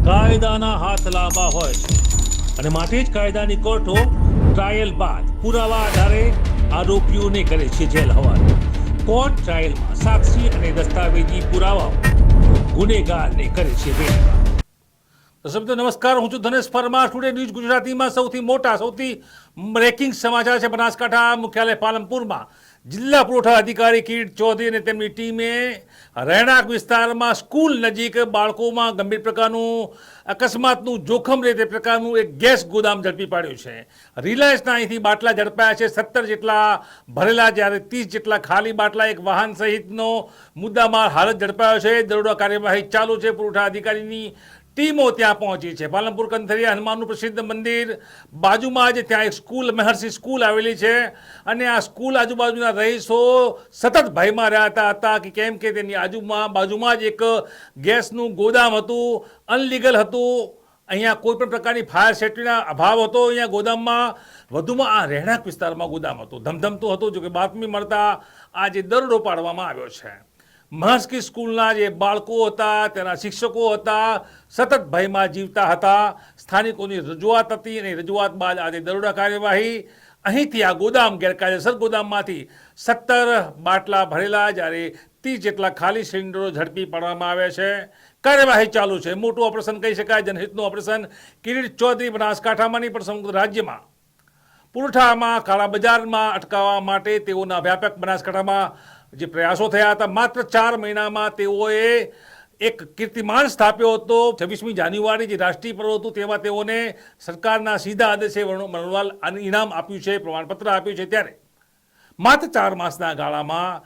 કાયદાના હાથ લાંબા હોય છે અને માટે જ કાયદાની કોર્ટો ટ્રાયલ બાદ પુરાવા આધારે આરોપીઓને કરે છે જેલ હવાલે. કોર્ટ ટ્રાયલમાં સાક્ષી અને દસ્તાવેજી પુરાવાઓ ગુનેગારને કરે છે બેનકામ. દર્શક મિત્રો નમસ્કાર, હું છું ધનેશ પરમાર. ટુડે ન્યૂઝ ગુજરાતીમાં સૌથી મોટા સૌથી બ્રેકિંગ સમાચાર છે. બનાસકાંઠા મુખ્યાલય પાલનપુરમાં જિલ્લા પુરવઠા અધિકારી કિરીટ ચૌધરી અને તેમની ટીમે રહેણાંક વિસ્તારમાં સ્કૂલ નજીક બાળકોમાં ગંભીર પ્રકારનું અકસ્માતનું જોખમ રહે તે પ્રકારનું એક ગેસ ગોદામ ઝડપી પાડ્યું છે. રિલાયન્સના અહીંથી બાટલા ઝડપાયા છે. 17 જેટલા ભરેલા જ્યારે 30 જેટલા ખાલી બાટલા, એક વાહન સહિતનો મુદ્દામાલ હાલત ઝડપાયો છે. દરોડા કાર્યવાહી ચાલુ છે. પુરવઠા અધિકારીની ટીમો ત્યાં પહોંચી છે. પાલનપુર કંથરિયા હનુમાનનું પ્રસિદ્ધ મંદિર બાજુમાં જ ત્યાં એક સ્કૂલ મહર્ષિ સ્કૂલ આવેલી છે અને આ સ્કૂલ આજુબાજુના રહીશો સતત ભયમાં રહ્યા હતા કે કેમ કે તેની બાજુમાં જ એક ગેસનું ગોદામ હતું, અનલીગલ હતું. અહીંયા કોઈ પણ પ્રકારની ફાયર સેફ્ટીના અભાવ હતો અહીંયા ગોદામમાં. વધુમાં આ રહેણાંક વિસ્તારમાં ગોદામ હતું, ધમધમતું હતું. જો કે બાતમી મળતા આજે દરોડો પાડવામાં આવ્યો છે. મહર્ષિ સ્કૂલના જે બાળકો હતા, તેના શિક્ષકો હતા, સતત ભયમાં જીવતા હતા. સ્થાનિકોની રજૂઆત હતી અને રજૂઆત બાદ આજે દરોડા કાર્યવાહી અહીંથી આ ગોદામ ગેરકાયદેસર ગોદામમાંથી 17 બાટલા ભરેલા જ્યારે 30 જેટલા ખાલી સિલિન્ડરો ઝડપી પાડવામાં આવ્યા છે. કાર્યવાહી ચાલુ છે. મોટું ઓપરેશન કહી શકાય, જનહિતનું ઓપરેશન. કિરીટ ચૌધરી બનાસકાંઠામાં નહીં પણ સમગ્ર રાજ્યમાં પુરવઠામાં કાળા બજારમાં અટકાવવા માટે તેઓના વ્યાપક બનાસકાંઠામાં જે પ્રયાસો થયા હતા. માત્ર 4 મહિનામાં તેઓએ એક કીર્તિમાન સ્થાપ્યો હતો. 26મી જાન્યુઆરી જે રાષ્ટ્રીય પર્વ હતું તેમાં તેઓને સરકારના સીધા આદેશે મરણવાલ ઇનામ આપ્યું છે, પ્રમાણપત્ર આપ્યું છે. ત્યારે માત્ર 4 માસના ગાળામાં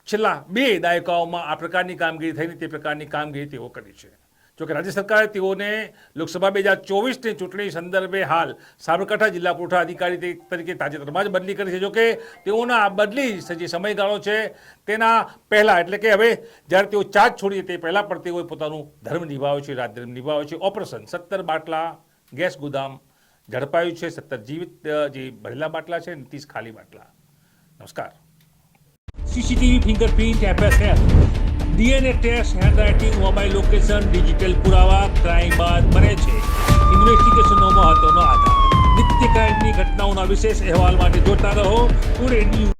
છેલ્લા 2 દાયકાઓમાં આ પ્રકારની કામગીરી થઈને તે પ્રકારની કામગીરી તેઓ કરી છે. જોકે રાજ્ય સરકારે તેઓને લોકસભા 2024ની ચૂંટણી સંદર્ભે હાલ સાબરકાંઠા જિલ્લા પુરવઠા અધિકારી તરીકે તાજેતરમાં જ બદલી કરી છે. જોકે તેઓના આ બદલી જે સમયગાળો છે તેના પહેલાં, એટલે કે હવે જ્યારે તેઓ ચાર્જ છોડીએ તે પહેલાં પણ તેઓએ પોતાનું ધર્મ નિભાવ્યો છે, રાજધર્મ નિભાવ્યો છે. ઓપરેશન 17 બાટલા ગેસ ગોદામ ઝડપાયું છે. 17 જીવિત જે ભરેલા બાટલા છે અને 30 ખાલી બાટલા. નમસ્કાર. CCTV, fingerprint, FSL, DNA test, handwriting, mobile location, digital પુરાવા ક્રાઇમ બાદ બને છે ઇન્વેસ્ટિગેશનનો મહત્વનો આધાર. નિત્ય ક્રાઇમની ઘટનાઓના વિશેષ અહેવાલ માટે જોતા રહો ટુડે ન્યૂઝ.